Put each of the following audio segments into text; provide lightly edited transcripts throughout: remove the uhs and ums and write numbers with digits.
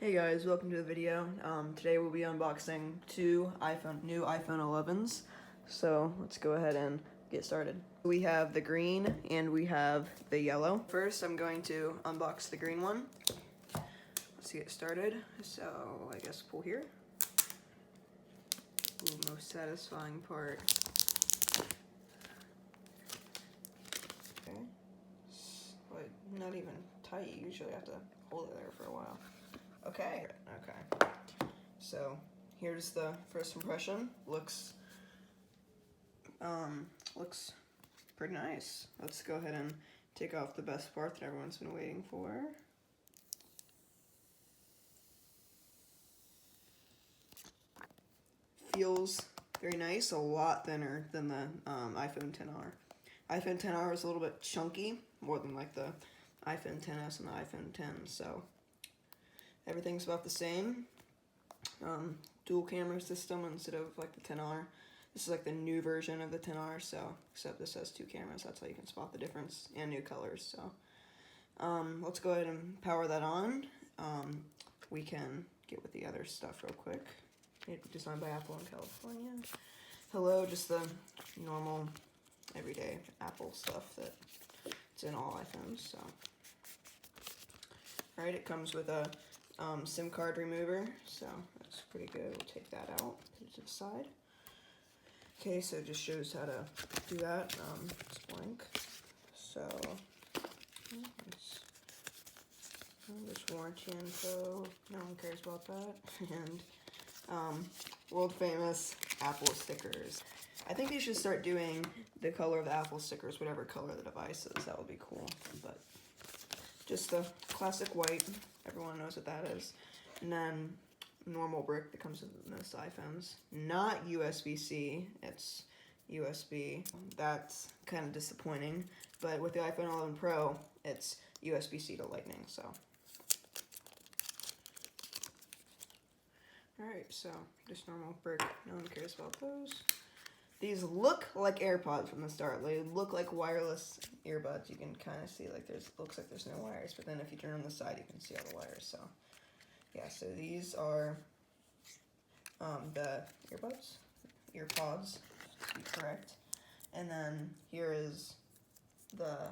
Hey guys, welcome to the video. Today we'll be unboxing two new iPhone 11s. So let's go ahead and get started. We have the green and we have the yellow. First, I'm going to unbox the green one. Let's get started. So I guess pull here. Ooh, most satisfying part. Okay. But not even tight. You usually have to hold it there for a while. Okay. So here's the first impression. Looks pretty nice. Let's go ahead and take off the best part that everyone's been waiting for. Feels very nice. A lot thinner than the iPhone XR. iPhone XR is a little bit chunky, more than like the iPhone XS and the iPhone X. So everything's about the same. Dual camera system instead of like the XR. This is like the new version of the XR, so except this has two cameras. That's how you can spot the difference, and new colors. So let's go ahead and power that on. We can get with the other stuff real quick. Designed by Apple in California. Hello, just the normal everyday Apple stuff that's in all iPhones. So alright, it comes with a SIM card remover, so that's pretty good. We'll take that out, put it to the side. Okay, so it just shows how to do that. It's blank. So there's warranty info. No one cares about that. And world famous Apple stickers. I think they should start doing the color of the Apple stickers, whatever color the device is. That would be cool. But just the classic white. Everyone knows what that is. And then normal brick that comes with most iPhones. Not USB-C, it's USB. That's kind of disappointing. But with the iPhone 11 Pro, it's USB-C to Lightning, so. Alright, so just normal brick. No one cares about those. These look like AirPods from the start. They look like wireless earbuds. You can kind of see like looks like there's no wires, but then if you turn on the side, you can see all the wires. So yeah, so these are the earpods, to be correct. And then here is the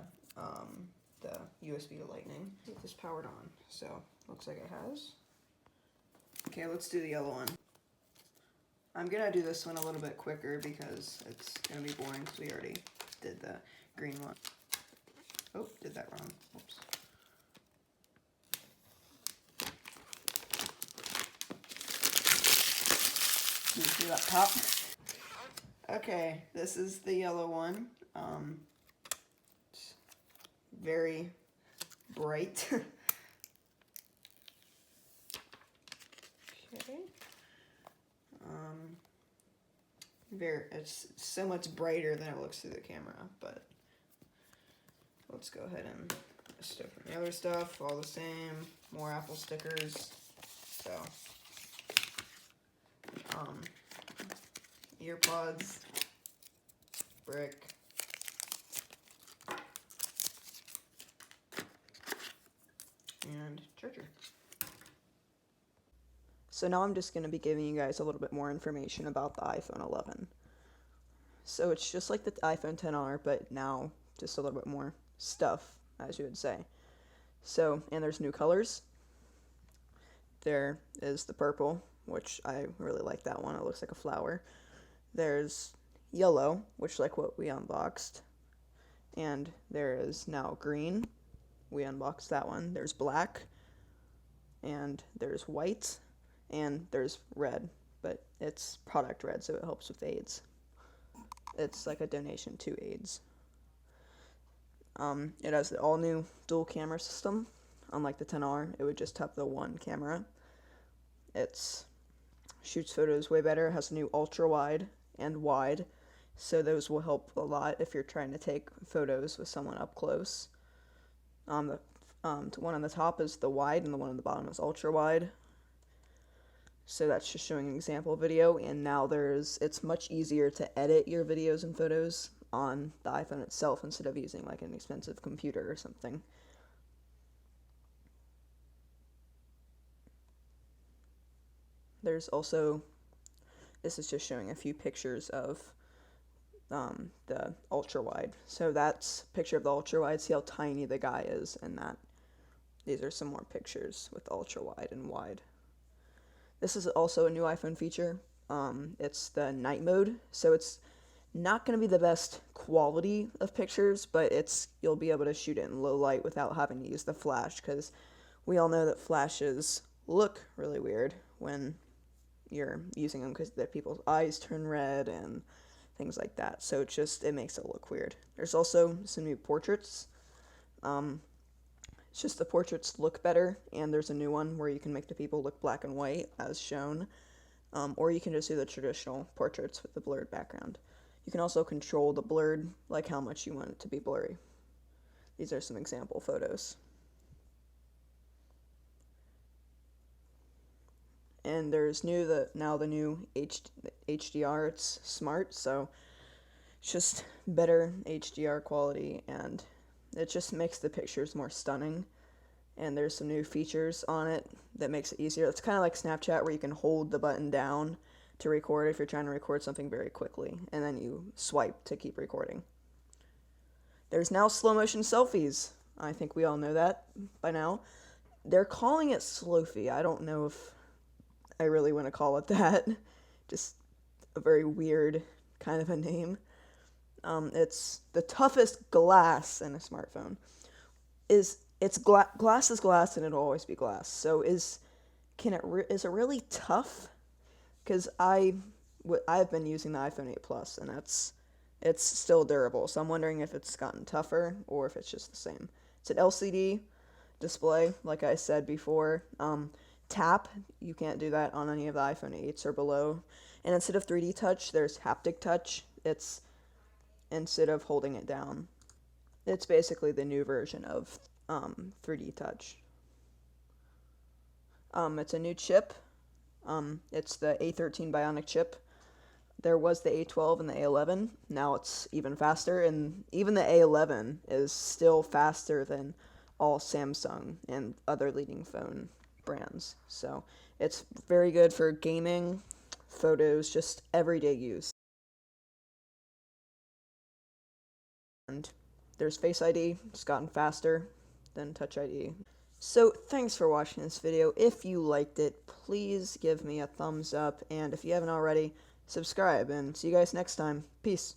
USB to Lightning. Get this powered on. So looks like it has. Okay, let's do the yellow one. I'm gonna do this one a little bit quicker because it's gonna be boring because we already did the green one. Oh, did that wrong. Oops. Can you see that pop? Okay, this is the yellow one. It's very bright. Okay. It's so much brighter than it looks through the camera, but let's go ahead and just open the other stuff, all the same, more Apple stickers, so, earpods, brick, and charger. So now I'm just going to be giving you guys a little bit more information about the iPhone 11. So it's just like the iPhone XR, but now just a little bit more stuff, as you would say. So, and there's new colors. There is the purple, which I really like that one. It looks like a flower. There's yellow, which like what we unboxed. And there is now green. We unboxed that one. There's black. And there's white. And there's red, but it's product red, so it helps with AIDS. It's like a donation to AIDS. It has the all-new dual camera system. Unlike the XR, it would just have the one camera. It shoots photos way better. It has a new ultra-wide and wide, so those will help a lot if you're trying to take photos with someone up close. The one on the top is the wide, and the one on the bottom is ultra-wide. So that's just showing an example video, and now it's much easier to edit your videos and photos on the iPhone itself instead of using like an expensive computer or something. There's also, this is just showing a few pictures of the ultra wide. So that's a picture of the ultra wide. See how tiny the guy is, and that these are some more pictures with ultra wide and wide. This is also a new iPhone feature. It's the night mode, so it's not going to be the best quality of pictures, but you'll be able to shoot it in low light without having to use the flash, because we all know that flashes look really weird when you're using them because people's eyes turn red and things like that. So it makes it look weird. There's also some new portraits. It's just the portraits look better, and there's a new one where you can make the people look black and white as shown, or you can just do the traditional portraits with the blurred background. You can also control the blurred, like how much you want it to be blurry. These are some example photos. And there's now the new HDR. It's smart, so it's just better HDR quality, and it just makes the pictures more stunning. And there's some new features on it that makes it easier. It's kind of like Snapchat, where you can hold the button down to record if you're trying to record something very quickly, and then you swipe to keep recording. There's now slow motion selfies. I think we all know that by now. They're calling it Slowfie. I don't know if I really want to call it that. Just a very weird kind of a name. It's the toughest glass in a smartphone. Glass is glass, and it'll always be glass. So is it really tough? Because I've been using the iPhone 8 Plus, and it's still durable. So I'm wondering if it's gotten tougher or if it's just the same. It's an LCD display, like I said before. Tap, you can't do that on any of the iPhone 8s or below. And instead of 3D touch, there's haptic touch. It's instead of holding it down. It's basically the new version of 3D touch. It's a new chip. It's the A13 Bionic chip. There was the A12 and the A11. Now it's even faster, and even the A11 is still faster than all Samsung and other leading phone brands. So it's very good for gaming, photos, just everyday use. And there's Face ID. It's gotten faster than Touch ID. So thanks for watching this video. If you liked it, please give me a thumbs up, and if you haven't already, subscribe, and see you guys next time. Peace.